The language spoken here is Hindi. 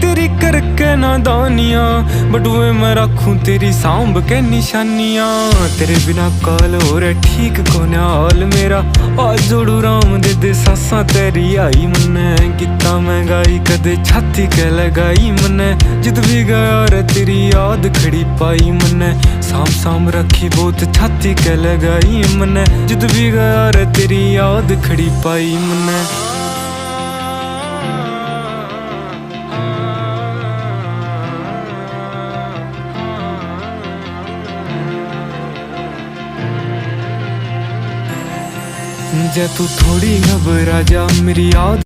तेरी करके नादानियां, बट वे मैं रखूं तेरी सांभ के निशानियां। तेरे बिना काल हो रहा ठीक कोने हाल मेरा, आज जोड़ू राम दे सासा तेरी आई मन्ने। कितना महंगाई कदे छाती के लगाई मन्ने, जिद भी गया रे तेरी याद खड़ी पाई मन्ने। साम साम रखी बहुत छाती के लगाई मन्ने, जिद भी गया रे तेरी याद खड़ी पाई मन्ने। जे तू थोड़ी घबरा जा मेरी याद